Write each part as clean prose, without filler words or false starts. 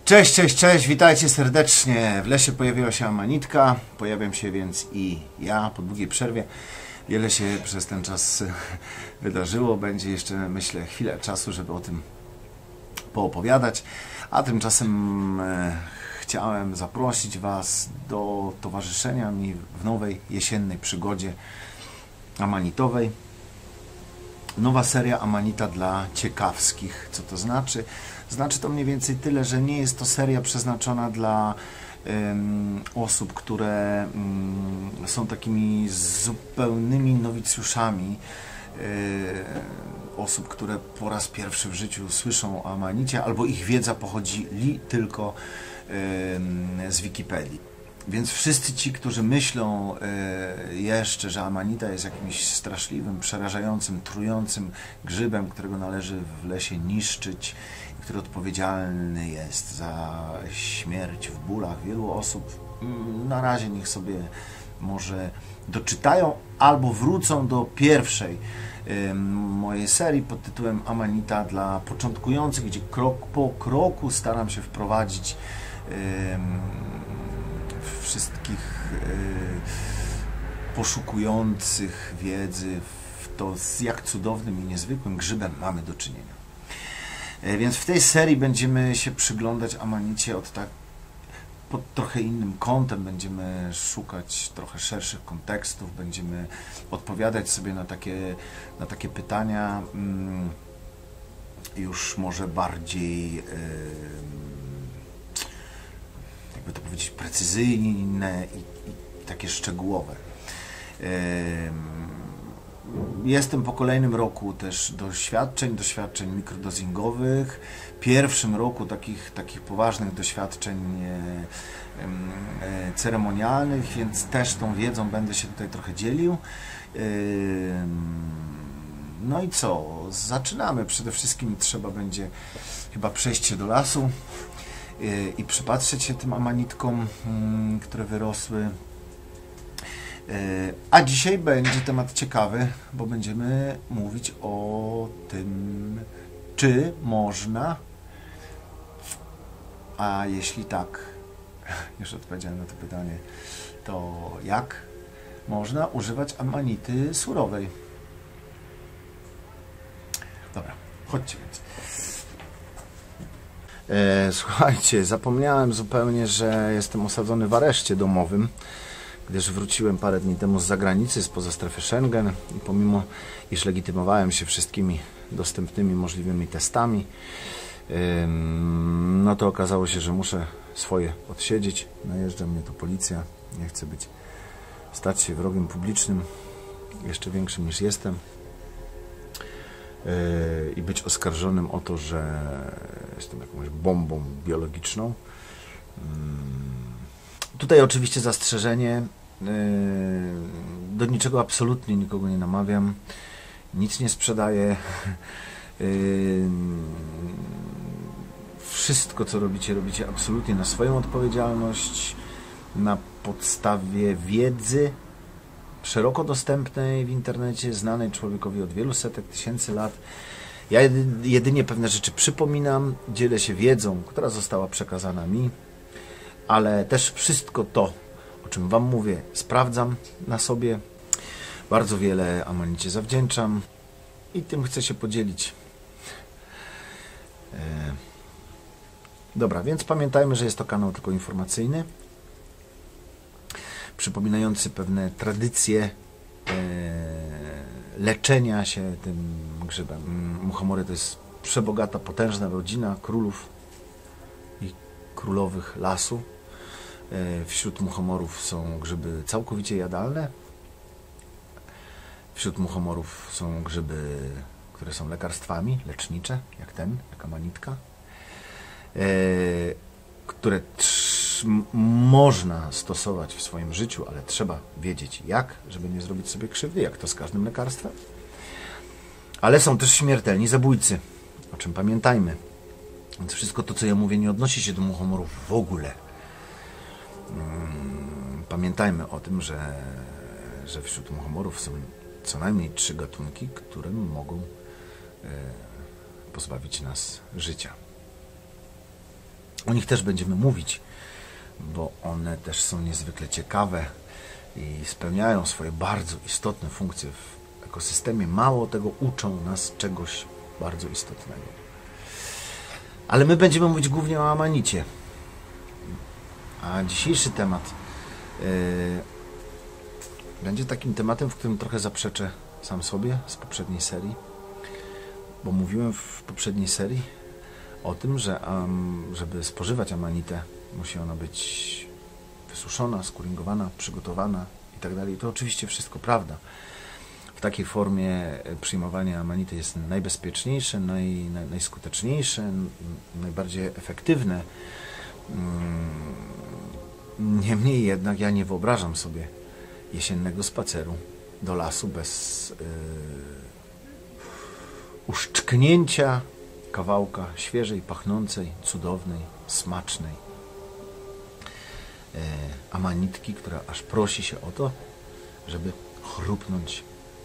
Cześć, cześć, cześć, witajcie serdecznie. W lesie pojawiła się amanitka, pojawiam się więc i ja po długiej przerwie. Wiele się przez ten czas wydarzyło, będzie jeszcze, myślę, chwilę czasu, żeby o tym poopowiadać. A tymczasem chciałem zaprosić Was do towarzyszenia mi w nowej jesiennej przygodzie amanitowej. Nowa seria Amanita dla ciekawskich. Co to znaczy? Znaczy to mniej więcej tyle, że nie jest to seria przeznaczona dla osób, które są takimi zupełnymi nowicjuszami, osób, które po raz pierwszy w życiu słyszą o Amanicie, albo ich wiedza pochodzi tylko z Wikipedii. Więc wszyscy ci, którzy myślą jeszcze, że Amanita jest jakimś straszliwym, przerażającym, trującym grzybem, którego należy w lesie niszczyć, który odpowiedzialny jest za śmierć w bólach wielu osób, na razie niech sobie może doczytają albo wrócą do pierwszej mojej serii pod tytułem Amanita dla początkujących, gdzie krok po kroku staram się wprowadzić wszystkich poszukujących wiedzy w to, z jak cudownym i niezwykłym grzybem mamy do czynienia. Więc w tej serii będziemy się przyglądać Amanicie pod trochę innym kątem, będziemy szukać trochę szerszych kontekstów, będziemy odpowiadać sobie na takie pytania już może bardziej jakby to powiedzieć, precyzyjne i takie szczegółowe. Jestem po kolejnym roku też doświadczeń mikrodozingowych, pierwszym roku takich poważnych doświadczeń ceremonialnych, więc też tą wiedzą będę się tutaj trochę dzielił. No i co? Zaczynamy. Przede wszystkim trzeba będzie chyba przejść się do lasu i przypatrzeć się tym amanitkom, które wyrosły. A dzisiaj będzie temat ciekawy, bo będziemy mówić o tym, czy można, a jeśli tak, już odpowiedziałem na to pytanie, to jak można używać amanity surowej. Dobra, chodźcie więc. Słuchajcie, zapomniałem zupełnie, że jestem osadzony w areszcie domowym, gdyż wróciłem parę dni temu z zagranicy, spoza strefy Schengen i pomimo, iż legitymowałem się wszystkimi dostępnymi możliwymi testami, no to okazało się, że muszę swoje odsiedzieć. Najeżdża mnie tu policja, nie chcę stać się wrogiem publicznym, jeszcze większym niż jestem, i być oskarżonym o to, że jestem jakąś bombą biologiczną. Tutaj oczywiście zastrzeżenie, do niczego absolutnie nikogo nie namawiam, nic nie sprzedaję, wszystko co robicie absolutnie na swoją odpowiedzialność, na podstawie wiedzy szeroko dostępnej w internecie, znanej człowiekowi od wielu setek tysięcy lat. Ja jedynie pewne rzeczy przypominam, dzielę się wiedzą, która została przekazana mi, ale też wszystko to, o czym Wam mówię, sprawdzam na sobie. Bardzo wiele Amanicie zawdzięczam i tym chcę się podzielić. Dobra, więc pamiętajmy, że jest to kanał tylko informacyjny, przypominający pewne tradycje leczenia się tym grzybem. Muchomory to jest przebogata, potężna rodzina królów i królowych lasu. Wśród muchomorów są grzyby całkowicie jadalne. Wśród muchomorów są grzyby, które są lekarstwami lecznicze, jak amanitka, które można stosować w swoim życiu, ale trzeba wiedzieć jak, żeby nie zrobić sobie krzywdy, jak to z każdym lekarstwem. Ale są też śmiertelni zabójcy, o czym pamiętajmy. Więc wszystko to, co ja mówię, nie odnosi się do muchomorów w ogóle. Pamiętajmy o tym, że wśród muchomorów są co najmniej 3 gatunki, które mogą pozbawić nas życia. O nich też będziemy mówić, bo one też są niezwykle ciekawe i spełniają swoje bardzo istotne funkcje w ekosystemie. Mało tego, uczą nas czegoś bardzo istotnego. Ale my będziemy mówić głównie o amanicie. A dzisiejszy temat będzie takim tematem, w którym trochę zaprzeczę sam sobie z poprzedniej serii, bo mówiłem w poprzedniej serii o tym, że żeby spożywać amanitę, musi ona być wysuszona, skuringowana, przygotowana itd. I to oczywiście wszystko prawda. W takiej formie przyjmowanie amanity jest najbezpieczniejsze, najskuteczniejsze, najbardziej efektywne. Niemniej jednak ja nie wyobrażam sobie jesiennego spaceru do lasu bez uszczknięcia kawałka świeżej, pachnącej, cudownej, smacznej amanitki, która aż prosi się o to, żeby chrupnąć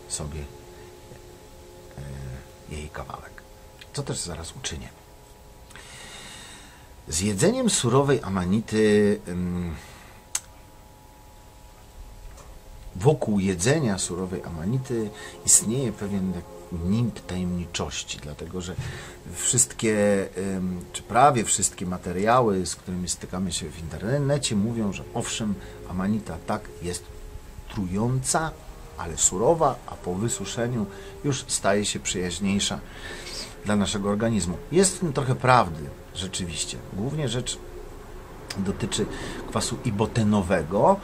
sobie jej kawałek. Co też zaraz uczynię. Z jedzeniem surowej amanity, wokół jedzenia surowej amanity istnieje pewien nimb tajemniczości, dlatego że wszystkie, czy prawie wszystkie materiały, z którymi stykamy się w internecie, mówią, że owszem, amanita tak jest trująca, ale surowa, a po wysuszeniu już staje się przyjaźniejsza dla naszego organizmu. Jest w tym trochę prawdy, rzeczywiście. Głównie rzecz dotyczy kwasu ibotenowego,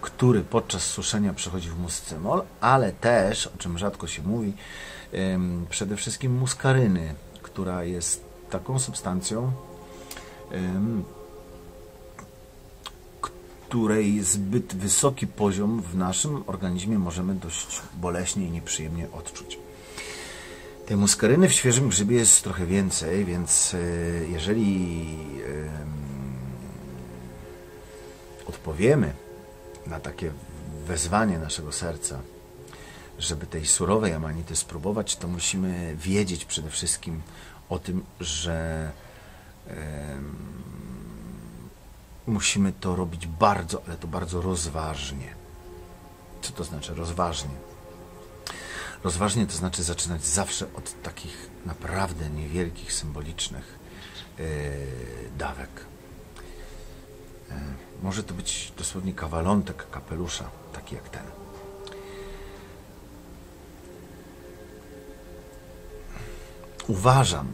który podczas suszenia przechodzi w muscymol, ale też, o czym rzadko się mówi, przede wszystkim muskaryny, która jest taką substancją, której zbyt wysoki poziom w naszym organizmie możemy dość boleśnie i nieprzyjemnie odczuć. Tej muskaryny w świeżym grzybie jest trochę więcej, więc jeżeli odpowiemy na takie wezwanie naszego serca, żeby tej surowej amanity spróbować, to musimy wiedzieć przede wszystkim o tym, że musimy to robić bardzo, ale to bardzo rozważnie. Co to znaczy rozważnie? Rozważnie to znaczy zaczynać zawsze od takich naprawdę niewielkich, symbolicznych dawek. Może to być dosłownie kawalątek kapelusza, taki jak ten. Uważam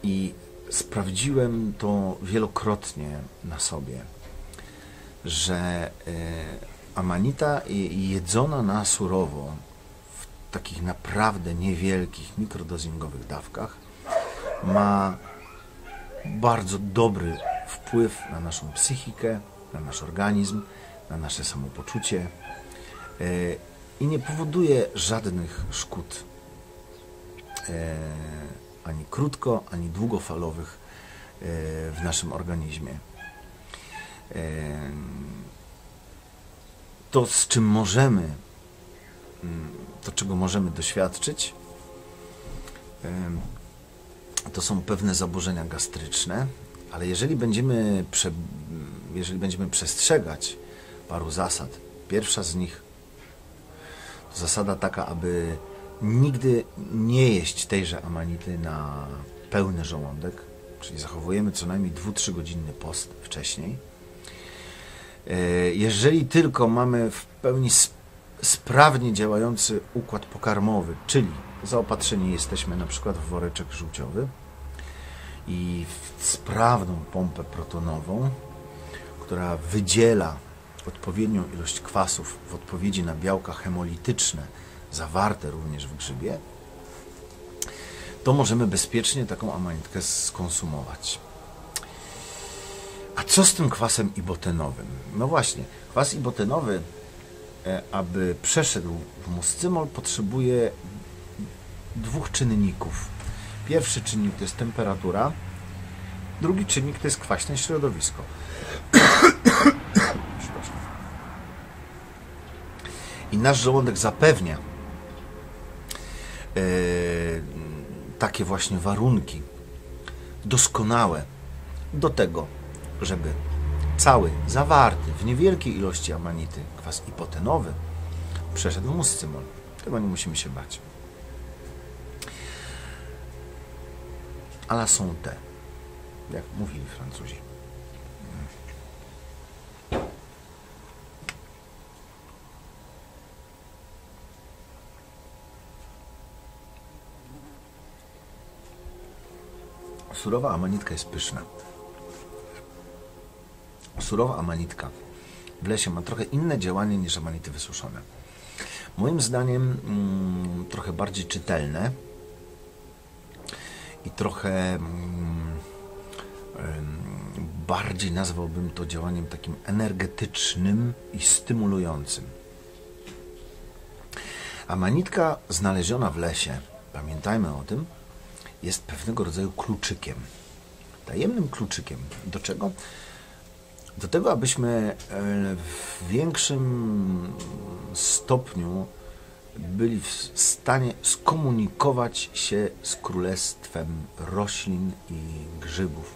i sprawdziłem to wielokrotnie na sobie, że amanita jedzona na surowo w takich naprawdę niewielkich, mikrodozingowych dawkach ma bardzo dobry wpływ na naszą psychikę, na nasz organizm, na nasze samopoczucie i nie powoduje żadnych szkód ani krótko, ani długofalowych w naszym organizmie. To, z czym możemy, to czego możemy doświadczyć, to są pewne zaburzenia gastryczne, ale jeżeli będziemy przestrzegać paru zasad, pierwsza z nich to zasada taka, aby nigdy nie jeść tejże amanity na pełny żołądek, czyli zachowujemy co najmniej 2-3 godzinny post wcześniej. Jeżeli tylko mamy w pełni sprawnie działający układ pokarmowy, czyli zaopatrzeni jesteśmy na przykład w woreczek żółciowy i w sprawną pompę protonową, która wydziela odpowiednią ilość kwasów w odpowiedzi na białka hemolityczne zawarte również w grzybie, to możemy bezpiecznie taką amanitkę skonsumować. A co z tym kwasem ibotenowym? No właśnie, kwas ibotenowy, aby przeszedł w muscymol, potrzebuje 2 czynników. Pierwszy czynnik to jest temperatura, drugi czynnik to jest kwaśne środowisko. Przepraszam. I nasz żołądek zapewnia takie właśnie warunki doskonałe do tego, żeby cały zawarty w niewielkiej ilości amanity kwas ipotenowy przeszedł w muscymol. Tego nie musimy się bać. A la santé, jak mówili Francuzi. Surowa amanitka jest pyszna. Surowa amanitka w lesie ma trochę inne działanie niż amanity wysuszone. Moim zdaniem trochę bardziej czytelne i trochę bardziej nazwałbym to działaniem takim energetycznym i stymulującym. Amanitka znaleziona w lesie, pamiętajmy o tym, jest pewnego rodzaju kluczykiem. Tajemnym kluczykiem. Do czego? Do tego, abyśmy w większym stopniu byli w stanie skomunikować się z królestwem roślin i grzybów.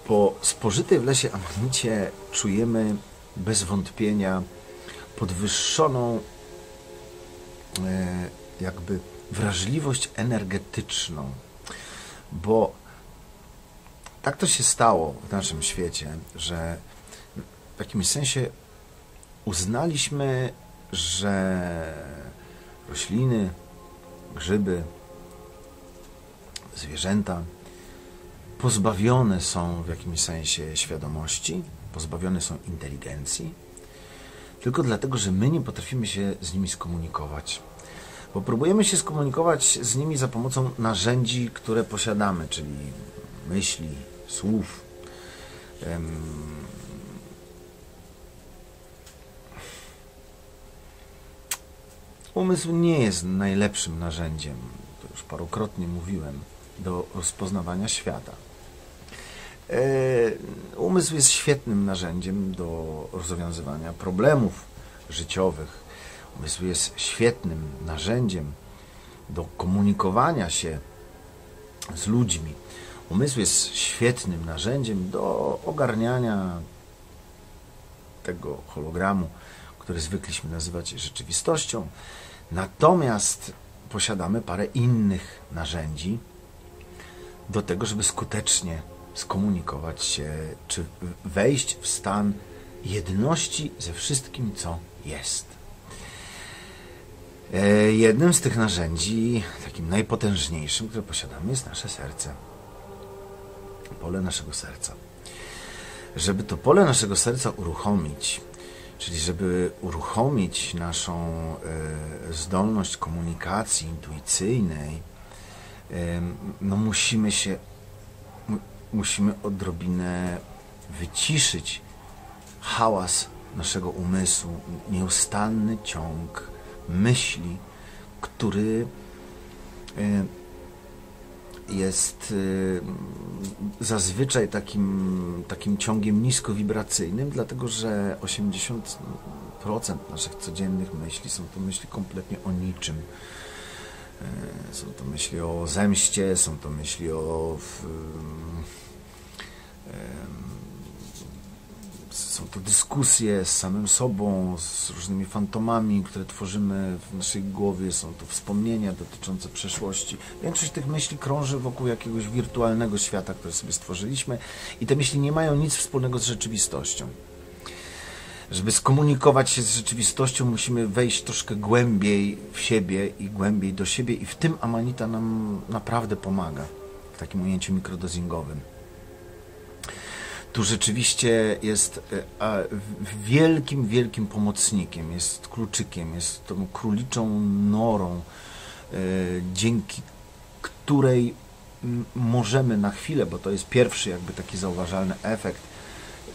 Po spożytej w lesie amanicie czujemy bez wątpienia podwyższoną jakby wrażliwość energetyczną, bo tak to się stało w naszym świecie, że w jakimś sensie uznaliśmy, że rośliny, grzyby, zwierzęta pozbawione są w jakimś sensie świadomości, pozbawione są inteligencji, tylko dlatego, że my nie potrafimy się z nimi skomunikować. Bo próbujemy się skomunikować z nimi za pomocą narzędzi, które posiadamy, czyli myśli, słów. Umysł nie jest najlepszym narzędziem, to już parokrotnie mówiłem, do rozpoznawania świata. Umysł jest świetnym narzędziem do rozwiązywania problemów życiowych. Umysł jest świetnym narzędziem do komunikowania się z ludźmi. Umysł jest świetnym narzędziem do ogarniania tego hologramu, który zwykliśmy nazywać rzeczywistością. Natomiast posiadamy parę innych narzędzi do tego, żeby skutecznie skomunikować się, czy wejść w stan jedności ze wszystkim, co jest. Jednym z tych narzędzi, takim najpotężniejszym, które posiadamy, jest nasze serce. Pole naszego serca. Żeby to pole naszego serca uruchomić, czyli żeby uruchomić naszą zdolność komunikacji intuicyjnej, no musimy odrobinę wyciszyć hałas naszego umysłu, nieustanny ciąg myśli, który jest zazwyczaj takim ciągiem niskowibracyjnym, dlatego że 80% naszych codziennych myśli są to myśli kompletnie o niczym. Są to myśli o zemście, są to myśli są to dyskusje z samym sobą, z różnymi fantomami, które tworzymy w naszej głowie, są to wspomnienia dotyczące przeszłości. Większość tych myśli krąży wokół jakiegoś wirtualnego świata, który sobie stworzyliśmy i te myśli nie mają nic wspólnego z rzeczywistością. Żeby skomunikować się z rzeczywistością, musimy wejść troszkę głębiej w siebie i głębiej do siebie i w tym amanita nam naprawdę pomaga w takim ujęciu mikrodozingowym. Tu rzeczywiście jest wielkim, wielkim pomocnikiem, jest kluczykiem, jest tą króliczą norą, dzięki której możemy na chwilę, bo to jest pierwszy jakby taki zauważalny efekt,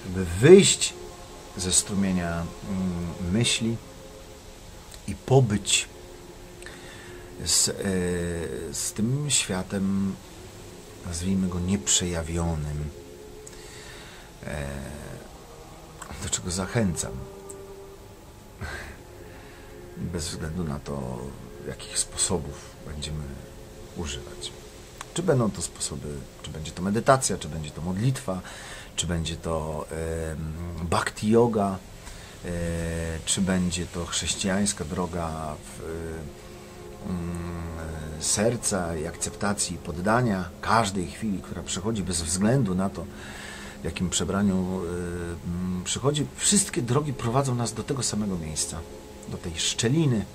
żeby wyjść ze strumienia myśli i pobyć z tym światem, nazwijmy go nieprzejawionym, do czego zachęcam, bez względu na to, jakich sposobów będziemy używać. Czy będą to sposoby, czy będzie to medytacja, czy będzie to modlitwa, czy będzie to bhakti yoga, czy będzie to chrześcijańska droga serca i akceptacji, poddania każdej chwili, która przychodzi bez względu na to, w jakim przebraniu przychodzi. Wszystkie drogi prowadzą nas do tego samego miejsca, do tej szczeliny,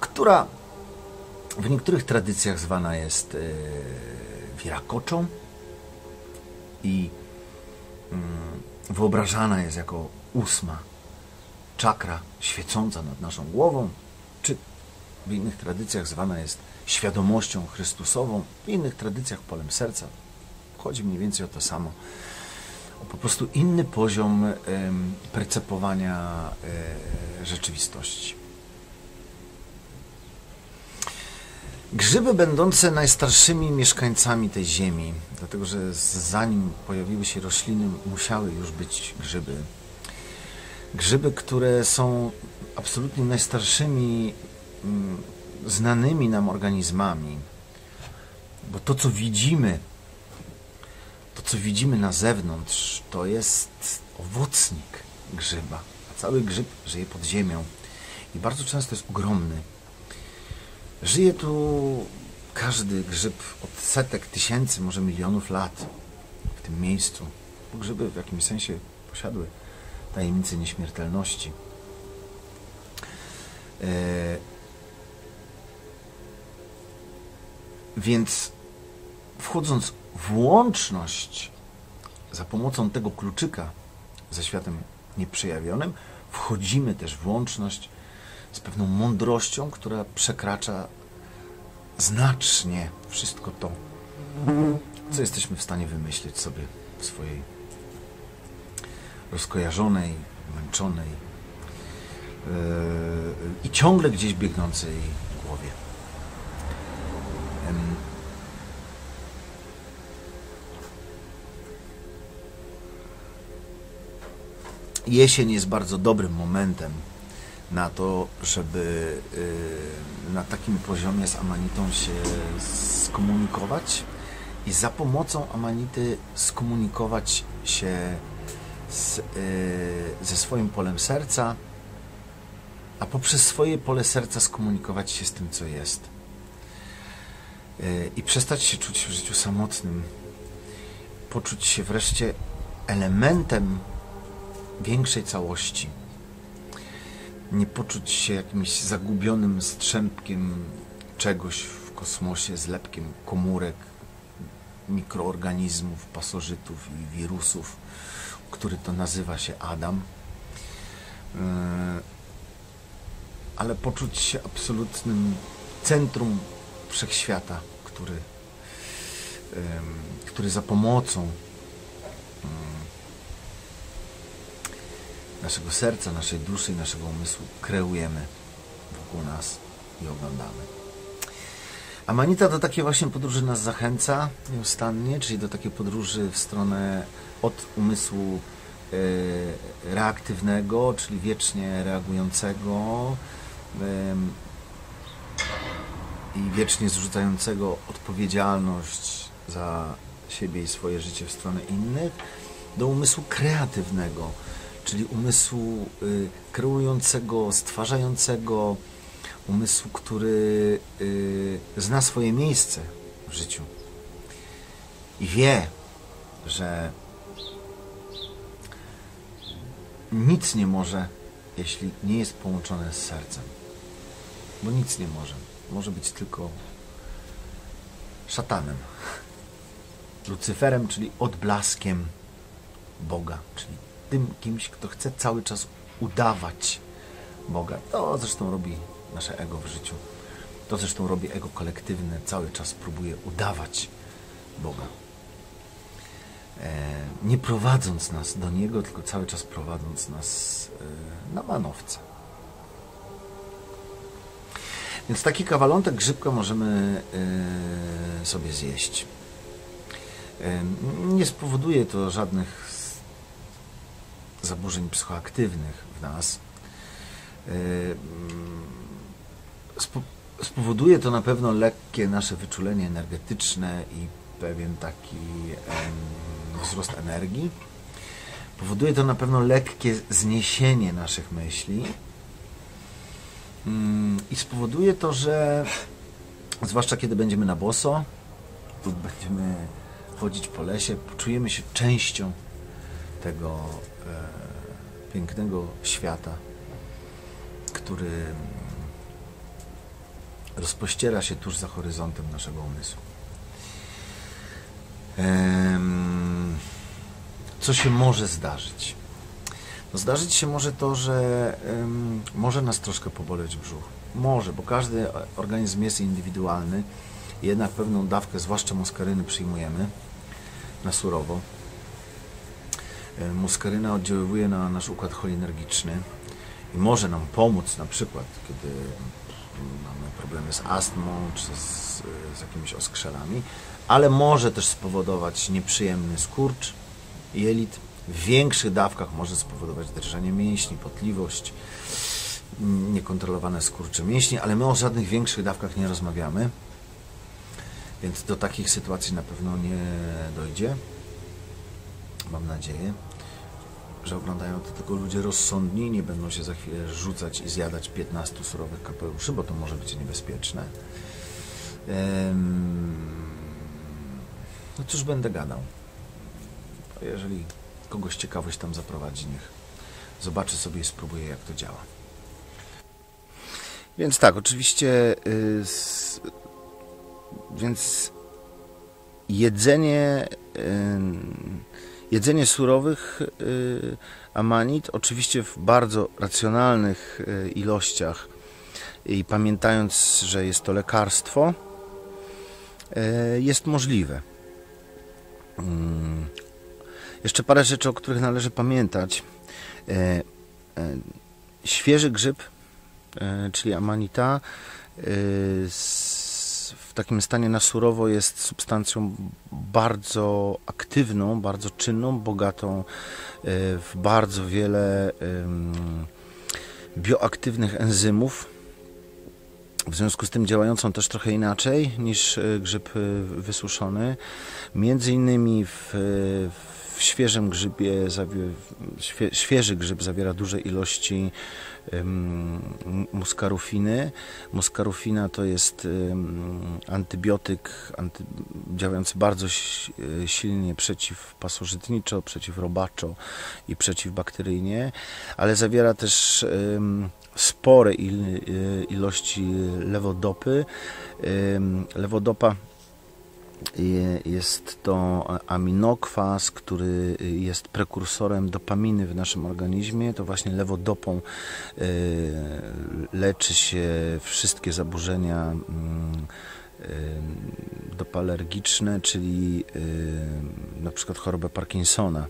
która w niektórych tradycjach zwana jest Wirakoczą i wyobrażana jest jako 8. czakra świecąca nad naszą głową, czy w innych tradycjach zwana jest świadomością Chrystusową, w innych tradycjach polem serca. Chodzi mniej więcej o to samo. O po prostu inny poziom percepowania rzeczywistości. Grzyby będące najstarszymi mieszkańcami tej ziemi, dlatego że zanim pojawiły się rośliny, musiały już być grzyby. Grzyby, które są absolutnie najstarszymi znanymi nam organizmami, bo to, co widzimy na zewnątrz, to jest owocnik grzyba, a cały grzyb żyje pod ziemią i bardzo często jest ogromny. Żyje tu każdy grzyb od setek tysięcy, może milionów lat w tym miejscu, bo grzyby w jakimś sensie posiadły tajemnicę nieśmiertelności. Więc wchodząc w łączność za pomocą tego kluczyka ze światem nieprzejawionym, wchodzimy też w łączność z pewną mądrością, która przekracza znacznie wszystko to, co jesteśmy w stanie wymyślić sobie w swojej rozkojarzonej, męczonej i ciągle gdzieś biegnącej głowie. Jesień jest bardzo dobrym momentem na to, żeby na takim poziomie z amanitą się skomunikować i za pomocą amanity skomunikować się ze swoim polem serca, a poprzez swoje pole serca skomunikować się z tym, co jest. I przestać się czuć w życiu samotnym. Poczuć się wreszcie elementem większej całości. Nie poczuć się jakimś zagubionym strzępkiem czegoś w kosmosie, zlepkiem komórek, mikroorganizmów, pasożytów i wirusów, który to nazywa się Adam. Ale poczuć się absolutnym centrum wszechświata, który za pomocą naszego serca, naszej duszy i naszego umysłu kreujemy wokół nas i oglądamy. Amanita do takiej właśnie podróży nas zachęca nieustannie, czyli do takiej podróży w stronę od umysłu reaktywnego, czyli wiecznie reagującego i wiecznie zrzucającego odpowiedzialność za siebie i swoje życie w stronę innych, do umysłu kreatywnego, czyli umysłu kreującego, stwarzającego, umysłu, który zna swoje miejsce w życiu i wie, że nic nie może, jeśli nie jest połączone z sercem. Bo nic nie może. Może być tylko szatanem, Lucyferem, czyli odblaskiem Boga, czyli tym kimś, kto chce cały czas udawać Boga. To zresztą robi nasze ego w życiu. To zresztą robi ego kolektywne. Cały czas próbuje udawać Boga. Nie prowadząc nas do Niego, tylko cały czas prowadząc nas na manowce. Więc taki kawalątek grzybka możemy sobie zjeść. Nie spowoduje to żadnych zaburzeń psychoaktywnych w nas. Spowoduje to na pewno lekkie nasze wyczulenie energetyczne i pewien taki wzrost energii. Powoduje to na pewno lekkie zniesienie naszych myśli i spowoduje to, że zwłaszcza kiedy będziemy na boso lub będziemy chodzić po lesie, poczujemy się częścią tego pięknego świata, który rozpościera się tuż za horyzontem naszego umysłu. Co się może zdarzyć? No zdarzyć się może to, że może nas troszkę poboleć brzuch. Może, bo każdy organizm jest indywidualny. Jednak pewną dawkę, zwłaszcza muskaryny, przyjmujemy na surowo. Muskaryna oddziaływuje na nasz układ cholinergiczny i może nam pomóc na przykład, kiedy mamy problemy z astmą czy z jakimiś oskrzelami, ale może też spowodować nieprzyjemny skurcz jelit. W większych dawkach może spowodować drżenie mięśni, potliwość, niekontrolowane skurcze mięśni, ale my o żadnych większych dawkach nie rozmawiamy, więc do takich sytuacji na pewno nie dojdzie. Mam nadzieję, że oglądają to tylko ludzie rozsądni, nie będą się za chwilę rzucać i zjadać 15 surowych kapeluszy, bo to może być niebezpieczne. No cóż będę gadał. Jeżeli kogoś ciekawość tam zaprowadzi, niech zobaczy sobie i spróbuje, jak to działa. Więc tak, oczywiście więc jedzenie surowych amanit, oczywiście w bardzo racjonalnych ilościach i pamiętając, że jest to lekarstwo, jest możliwe. Jeszcze parę rzeczy, o których należy pamiętać. Świeży grzyb, czyli amanita, w takim stanie na surowo jest substancją bardzo aktywną, bardzo czynną, bogatą w bardzo wiele bioaktywnych enzymów, w związku z tym działającą też trochę inaczej niż grzyb wysuszony. Między innymi w świeżym grzybie świeży grzyb zawiera duże ilości muskarufiny. Muskarufina to jest antybiotyk działający bardzo silnie przeciwpasożytniczo, przeciwrobaczo i przeciwbakteryjnie, ale zawiera też spore ilości lewodopy. Lewodopa jest to aminokwas, który jest prekursorem dopaminy w naszym organizmie. To właśnie lewodopą leczy się wszystkie zaburzenia dopalergiczne, czyli na przykład chorobę Parkinsona.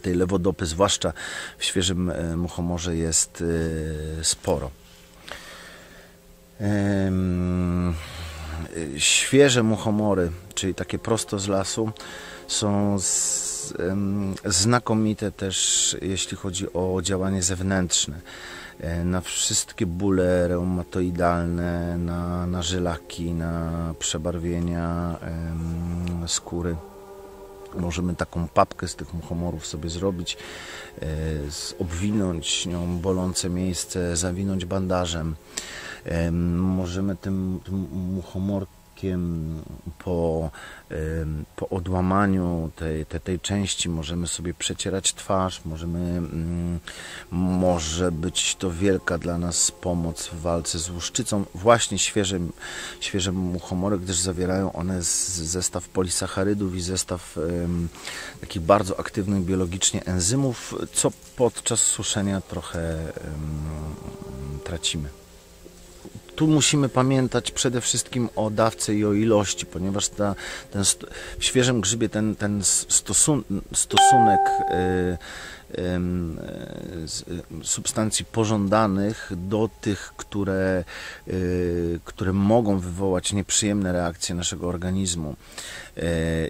Tej lewodopy, zwłaszcza w świeżym muchomorze, jest sporo. Świeże muchomory, czyli takie prosto z lasu, są znakomite też, jeśli chodzi o działanie zewnętrzne. Na wszystkie bóle reumatoidalne, na żylaki, na przebarwienia skóry. Możemy taką papkę z tych muchomorów sobie zrobić, obwinąć nią bolące miejsce, zawinąć bandażem. Możemy tym muchomorkiem po odłamaniu tej części możemy sobie przecierać twarz, może być to wielka dla nas pomoc w walce z łuszczycą. Właśnie świeże muchomory, gdyż zawierają one zestaw polisacharydów i zestaw takich bardzo aktywnych biologicznie enzymów, co podczas suszenia trochę tracimy. Tu musimy pamiętać przede wszystkim o dawce i o ilości, ponieważ w świeżym grzybie ten stosunek substancji pożądanych do tych, które mogą wywołać nieprzyjemne reakcje naszego organizmu,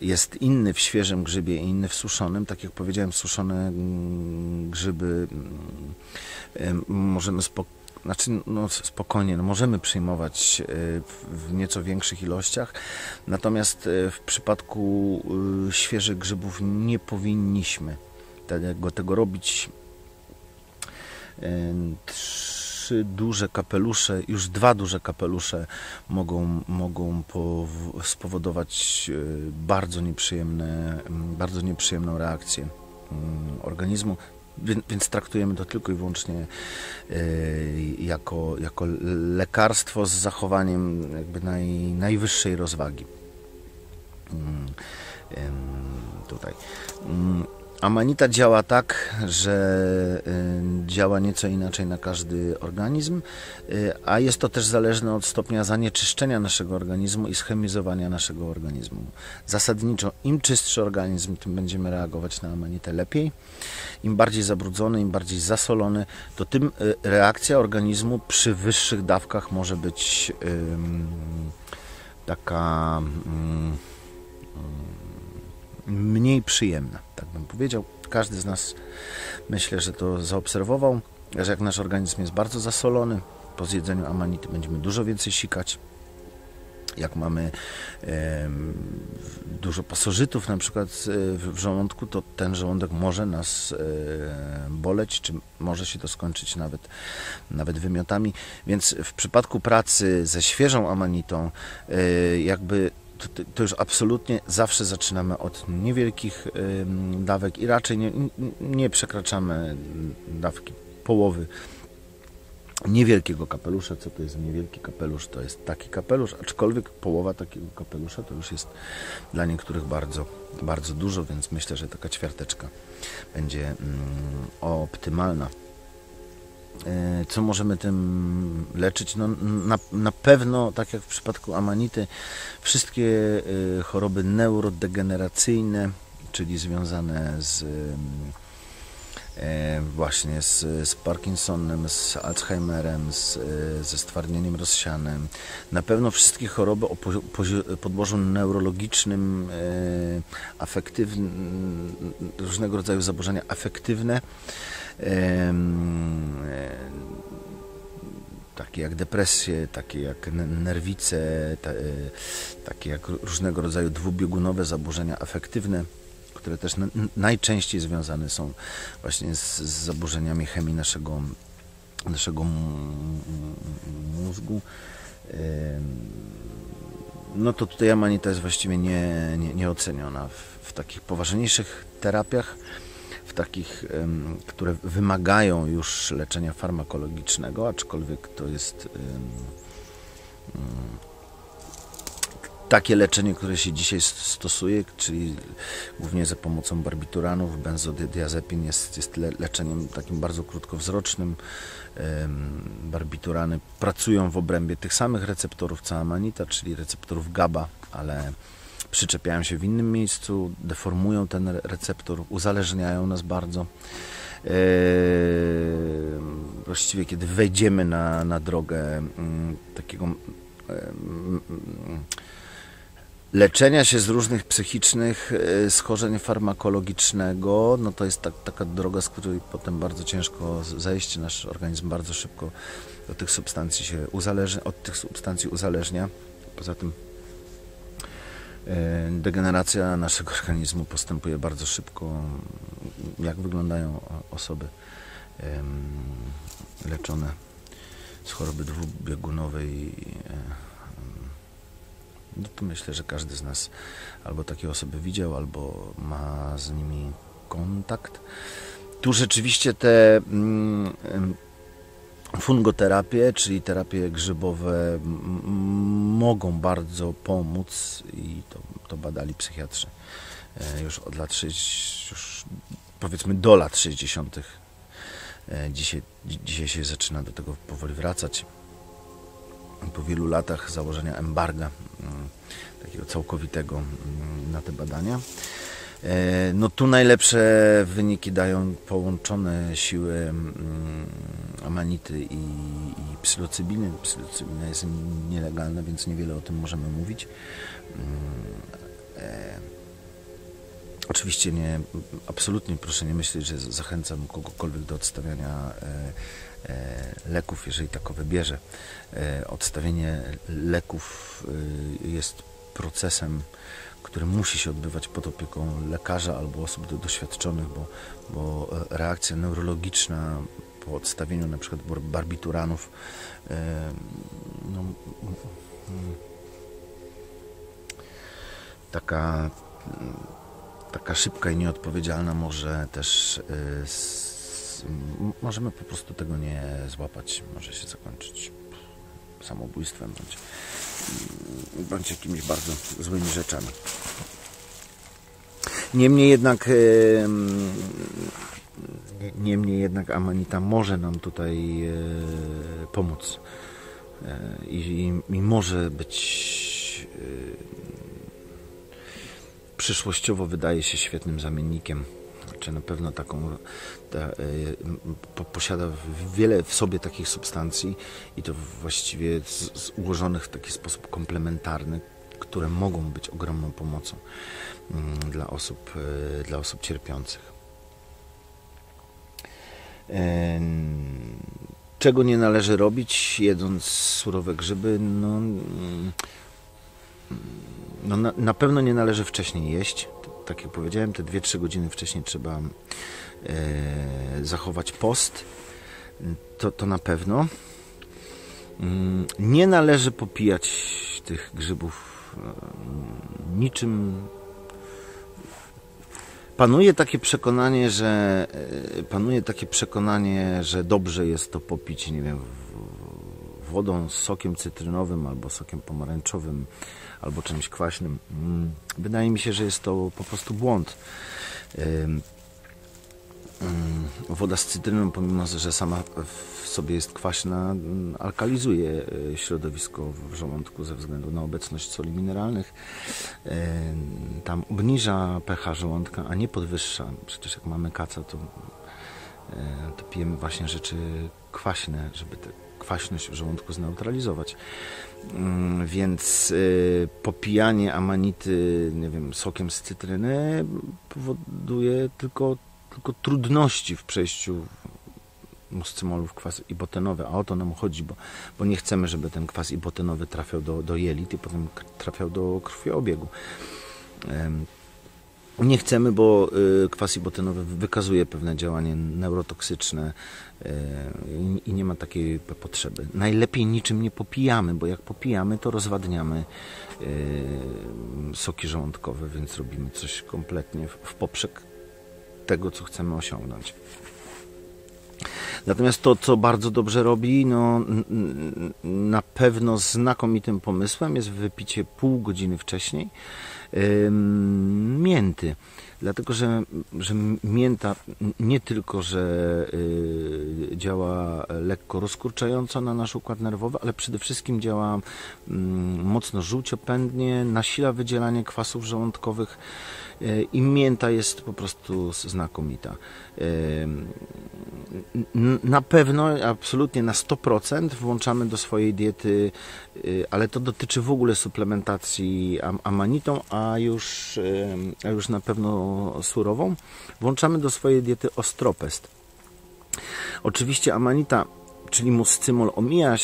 jest inny w świeżym grzybie i inny w suszonym. Tak jak powiedziałem, suszone grzyby możemy znaczy no spokojnie, no możemy przyjmować w nieco większych ilościach, natomiast w przypadku świeżych grzybów nie powinniśmy tego robić. 3 duże kapelusze, już 2 duże kapelusze mogą spowodować bardzo nieprzyjemną reakcję organizmu, więc traktujemy to tylko i wyłącznie jako lekarstwo z zachowaniem jakby najwyższej rozwagi. Tutaj. Amanita działa tak, że działa nieco inaczej na każdy organizm, a jest to też zależne od stopnia zanieczyszczenia naszego organizmu i schemizowania naszego organizmu. Zasadniczo im czystszy organizm, tym będziemy reagować na amanitę lepiej. Im bardziej zabrudzony, im bardziej zasolony, to tym reakcja organizmu przy wyższych dawkach może być taka mniej przyjemna, tak bym powiedział. Każdy z nas, myślę, że to zaobserwował, że jak nasz organizm jest bardzo zasolony, po zjedzeniu amanity będziemy dużo więcej sikać. Jak mamy dużo pasożytów na przykład w żołądku, to ten żołądek może nas boleć, czy może się to skończyć nawet wymiotami. Więc w przypadku pracy ze świeżą amanitą jakby to już absolutnie zawsze zaczynamy od niewielkich dawek i raczej nie przekraczamy dawki połowy niewielkiego kapelusza. Co to jest niewielki kapelusz? To jest taki kapelusz, aczkolwiek połowa takiego kapelusza to już jest dla niektórych bardzo, bardzo dużo, więc myślę, że taka ćwiarteczka będzie optymalna. Co możemy tym leczyć? No, na pewno, tak jak w przypadku amanity, wszystkie choroby neurodegeneracyjne, czyli związane właśnie z Parkinsonem, z Alzheimerem, ze stwardnieniem rozsianym. Na pewno wszystkie choroby o podłożu neurologicznym, afektywnym, różnego rodzaju zaburzenia afektywne, takie jak depresje, takie jak nerwice, takie jak różnego rodzaju dwubiegunowe zaburzenia afektywne, które też najczęściej związane są właśnie z zaburzeniami chemii naszego mózgu. No to tutaj amanita jest właściwie nieoceniona. W takich poważniejszych terapiach, w takich, które wymagają już leczenia farmakologicznego, aczkolwiek to jest takie leczenie, które się dzisiaj stosuje, czyli głównie za pomocą barbituranów, benzodiazepin jest leczeniem takim bardzo krótkowzrocznym. Barbiturany pracują w obrębie tych samych receptorów co amanita, czyli receptorów GABA, ale przyczepiają się w innym miejscu, deformują ten receptor, uzależniają nas bardzo. Właściwie kiedy wejdziemy na drogę takiego leczenia się z różnych psychicznych schorzeń farmakologicznego, no to jest taka droga, z której potem bardzo ciężko zejść. Nasz organizm bardzo szybko od tych substancji uzależnia. Poza tym degeneracja naszego organizmu postępuje bardzo szybko. Jak wyglądają osoby leczone z choroby dwubiegunowej? No to myślę, że każdy z nas albo takie osoby widział, albo ma z nimi kontakt. Tu rzeczywiście te fungoterapie, czyli terapie grzybowe, mogą bardzo pomóc i to badali psychiatrzy już od lat 60, już powiedzmy do lat 60. Dzisiaj się zaczyna do tego powoli wracać. Po wielu latach założenia embarga, takiego całkowitego na te badania. No tu najlepsze wyniki dają połączone siły amanity i psylocybiny. Psylocybina jest nielegalna, więc niewiele o tym możemy mówić. Oczywiście absolutnie proszę nie myśleć, że zachęcam kogokolwiek do odstawiania leków, jeżeli takowe bierze. Odstawienie leków jest procesem, który musi się odbywać pod opieką lekarza albo osób doświadczonych, bo reakcja neurologiczna po odstawieniu na przykład barbituranów taka szybka i nieodpowiedzialna może też możemy po prostu tego nie złapać, może się zakończyć samobójstwem bądź jakimiś bardzo złymi rzeczami. Niemniej jednak amanita może nam tutaj pomóc i może być przyszłościowo wydaje się świetnym zamiennikiem, czy na pewno posiada wiele w sobie takich substancji i to właściwie ułożonych w taki sposób komplementarny, które mogą być ogromną pomocą dla osób cierpiących. Czego nie należy robić, jedząc surowe grzyby? Na pewno nie należy wcześniej jeść. Tak jak powiedziałem, te 2-3 godziny wcześniej trzeba zachować post. To na pewno. Nie należy popijać tych grzybów niczym. Panuje takie przekonanie, że dobrze jest to popić, nie wiem, wodą z sokiem cytrynowym albo sokiem pomarańczowym albo czymś kwaśnym. Wydaje mi się, że jest to po prostu błąd. Woda z cytryną, pomimo że sama w sobie jest kwaśna, alkalizuje środowisko w żołądku ze względu na obecność soli mineralnych. Tam obniża pH żołądka, a nie podwyższa. Przecież jak mamy kaca, to pijemy właśnie rzeczy kwaśne, żeby tę kwaśność w żołądku zneutralizować. Więc popijanie amanity, nie wiem, sokiem z cytryny powoduje tylko trudności w przejściu muscymolu w kwas ibotenowy, a o to nam chodzi, bo nie chcemy, żeby ten kwas ibotenowy trafiał do jelit i potem trafiał do krwiobiegu. Nie chcemy, bo kwas ibotenowy wykazuje pewne działanie neurotoksyczne i nie ma takiej potrzeby. Najlepiej niczym nie popijamy, bo jak popijamy, to rozwadniamy soki żołądkowe, więc robimy coś kompletnie w poprzek tego, co chcemy osiągnąć. Natomiast to, co bardzo dobrze robi, na pewno znakomitym pomysłem jest wypicie pół godziny wcześniej mięty. Dlatego, że mięta nie tylko, że działa lekko rozkurczająco na nasz układ nerwowy, ale przede wszystkim działa mocno żółciopędnie, nasila wydzielanie kwasów żołądkowych i mięta jest po prostu znakomita. Na pewno, absolutnie na 100% włączamy do swojej diety, ale to dotyczy w ogóle suplementacji amanitą, a już na pewno surową, włączamy do swojej diety ostropest. Oczywiście amanita, czyli muscymol, omija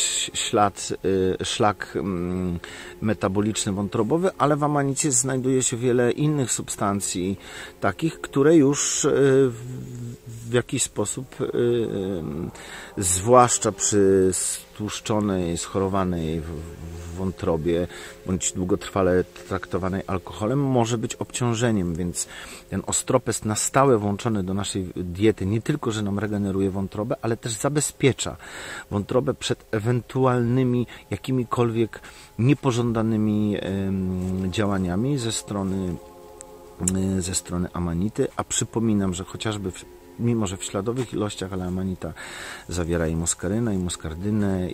szlak metaboliczny wątrobowy, ale w amanicie znajduje się wiele innych substancji takich, które już w jakiś sposób, zwłaszcza przy stłuszczonej, schorowanej w wątrobie, bądź długotrwale traktowanej alkoholem, może być obciążeniem, więc ten ostropest na stałe włączony do naszej diety nie tylko, że nam regeneruje wątrobę, ale też zabezpiecza wątrobę przed ewentualnymi jakimikolwiek niepożądanymi działaniami ze strony amanity, a przypominam, że chociażby mimo że w śladowych ilościach, ale amanita zawiera i muskarynę, i muskardynę,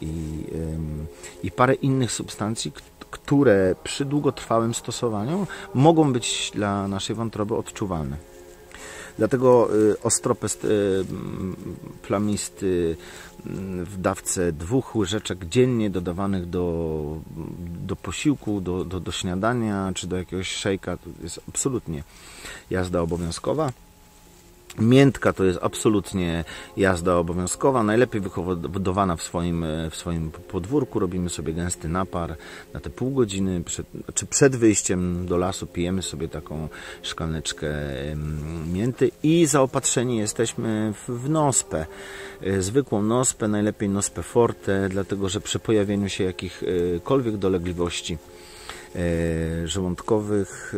i parę innych substancji, które przy długotrwałym stosowaniu mogą być dla naszej wątroby odczuwalne. Dlatego ostropest plamisty w dawce 2 łyżeczek dziennie dodawanych do posiłku, do śniadania czy do jakiegoś szejka to jest absolutnie jazda obowiązkowa. Miętka to jest absolutnie jazda obowiązkowa, najlepiej wyhodowana w swoim podwórku. Robimy sobie gęsty napar na te pół godziny, przed wyjściem do lasu pijemy sobie taką szklaneczkę mięty i zaopatrzeni jesteśmy w nospę, zwykłą nospę, najlepiej nospę forte, dlatego że przy pojawieniu się jakichkolwiek dolegliwości żołądkowych,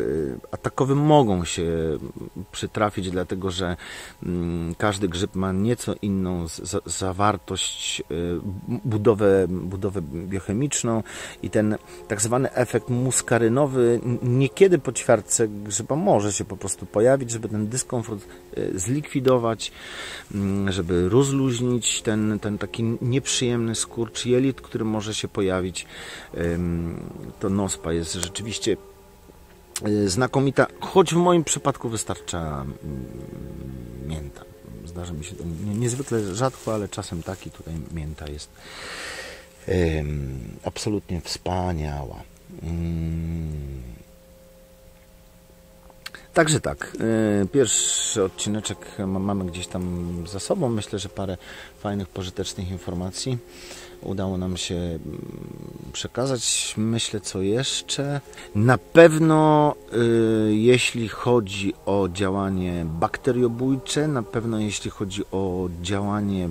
a takowe mogą się przytrafić, dlatego że każdy grzyb ma nieco inną zawartość, budowę biochemiczną i ten tak zwany efekt muskarynowy niekiedy po ćwiartce grzyba może się po prostu pojawić, żeby ten dyskomfort zlikwidować, żeby rozluźnić ten taki nieprzyjemny skurcz jelit, który może się pojawić. To nospa jest rzeczywiście znakomita, choć w moim przypadku wystarcza mięta. Zdarza mi się to niezwykle rzadko, ale czasem taki tutaj mięta jest absolutnie wspaniała. Także tak, pierwszy odcineczek mamy gdzieś tam za sobą. Myślę, że parę fajnych, pożytecznych informacji udało nam się przekazać. Myślę, co jeszcze. Na pewno jeśli chodzi o działanie bakteriobójcze, na pewno jeśli chodzi o działanie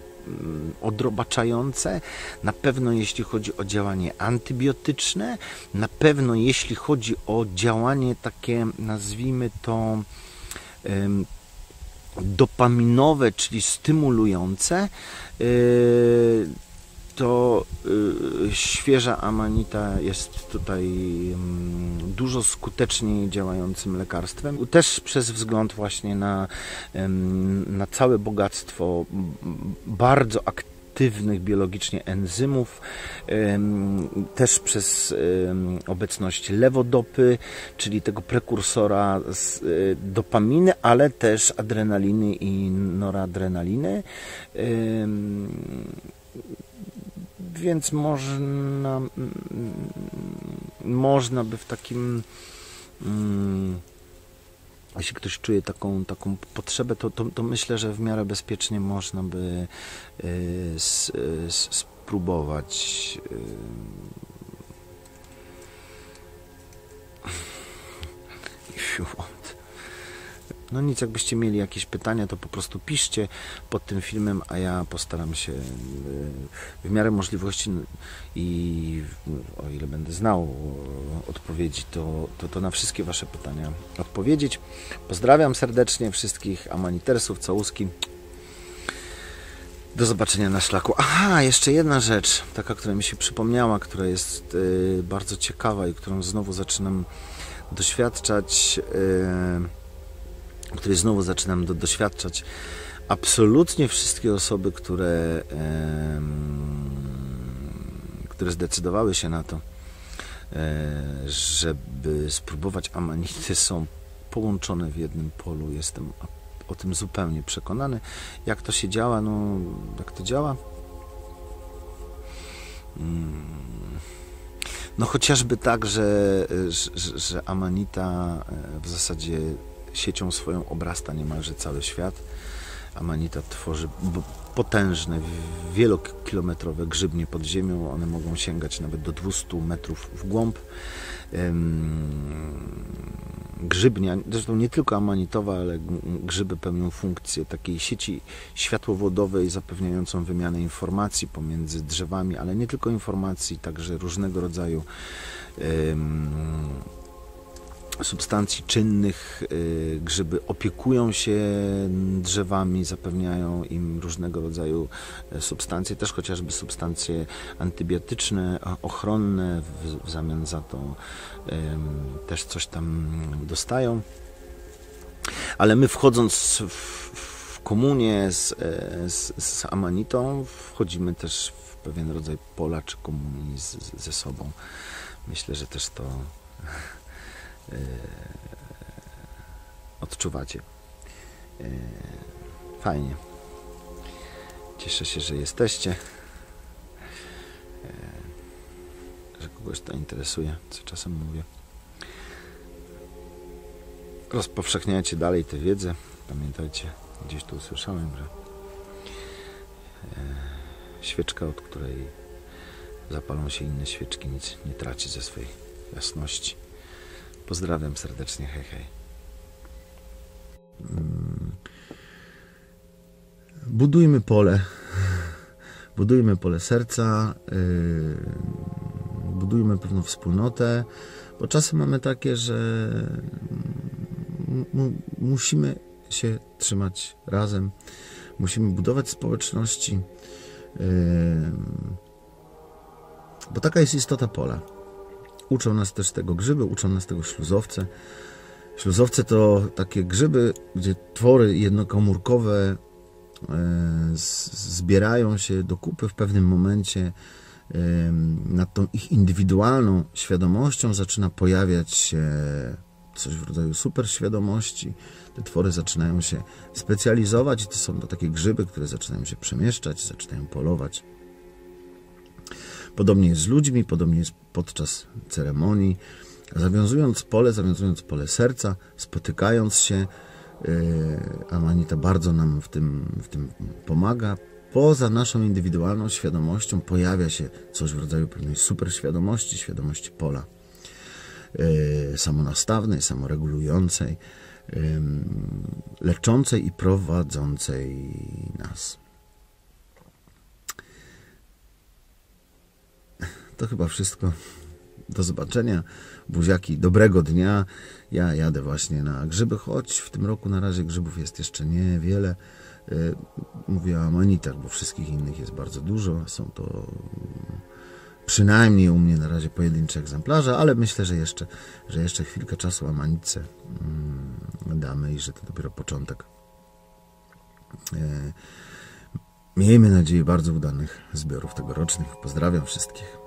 odrobaczające, na pewno jeśli chodzi o działanie antybiotyczne, na pewno jeśli chodzi o działanie takie, nazwijmy to dopaminowe, czyli stymulujące, to świeża amanita jest tutaj dużo skuteczniej działającym lekarstwem. Też przez wzgląd właśnie na całe bogactwo bardzo aktywnych biologicznie enzymów, też przez obecność lewodopy, czyli tego prekursora z dopaminy, ale też adrenaliny i noradrenaliny. Więc można by w takim, jeśli ktoś czuje taką potrzebę, to myślę, że w miarę bezpiecznie można by spróbować if you want. No nic, jakbyście mieli jakieś pytania, to po prostu piszcie pod tym filmem, a ja postaram się w miarę możliwości i o ile będę znał odpowiedzi, to na wszystkie wasze pytania odpowiedzieć. Pozdrawiam serdecznie wszystkich amanitersów, całuski. Do zobaczenia na szlaku. Aha, jeszcze jedna rzecz, taka, która mi się przypomniała, która jest bardzo ciekawa i którą znowu zaczynam doświadczać. Której znowu zaczynam doświadczać. Absolutnie wszystkie osoby, które zdecydowały się na to, żeby spróbować amanity, są połączone w jednym polu. Jestem o tym zupełnie przekonany. Jak to się działa? No, jak to działa? No chociażby tak, że amanita w zasadzie siecią swoją obrasta niemalże cały świat. Amanita tworzy potężne, wielokilometrowe grzybnie pod ziemią. One mogą sięgać nawet do 200 metrów w głąb. Grzybnia, zresztą nie tylko amanitowa, ale grzyby pełnią funkcję takiej sieci światłowodowej zapewniającą wymianę informacji pomiędzy drzewami, ale nie tylko informacji, także różnego rodzaju substancji czynnych. Grzyby opiekują się drzewami, zapewniają im różnego rodzaju substancje, też chociażby substancje antybiotyczne, ochronne, w zamian za to też coś tam dostają. Ale my, wchodząc w komunię z amanitą, wchodzimy też w pewien rodzaj pola czy komunii ze sobą. Myślę, że też to odczuwacie. Fajnie. Cieszę się, że jesteście, że kogoś to interesuje, co czasem mówię. Rozpowszechniajcie dalej tę wiedzę. Pamiętajcie, Gdzieś tu usłyszałem, że świeczka, od której zapalą się inne świeczki, nic nie traci ze swojej jasności. Pozdrawiam serdecznie, hej, hej. Budujmy pole. Budujmy pole serca, budujmy pewną wspólnotę, bo czasem mamy takie, że musimy się trzymać razem, musimy budować społeczności, bo taka jest istota pola. Uczą nas też tego grzyby, uczą nas tego śluzowce. Śluzowce to takie grzyby, gdzie twory jednokomórkowe zbierają się do kupy w pewnym momencie. Nad tą ich indywidualną świadomością zaczyna pojawiać się coś w rodzaju superświadomości. Te twory zaczynają się specjalizować i to są to takie grzyby, które zaczynają się przemieszczać, zaczynają polować. Podobnie jest z ludźmi, podobnie jest podczas ceremonii. Zawiązując pole serca, spotykając się, Amanita bardzo nam w tym pomaga. Poza naszą indywidualną świadomością pojawia się coś w rodzaju pewnej superświadomości, świadomości pola. Samonastawnej, samoregulującej, leczącej i prowadzącej nas. To chyba wszystko. Do zobaczenia. Buziaki, dobrego dnia. Ja jadę właśnie na grzyby, choć w tym roku na razie grzybów jest jeszcze niewiele. Mówię o amanitach, bo wszystkich innych jest bardzo dużo. Są to przynajmniej u mnie na razie pojedyncze egzemplarze, ale myślę, że jeszcze chwilkę czasu amanitce damy i że to dopiero początek. Miejmy nadzieję bardzo udanych zbiorów tegorocznych. Pozdrawiam wszystkich.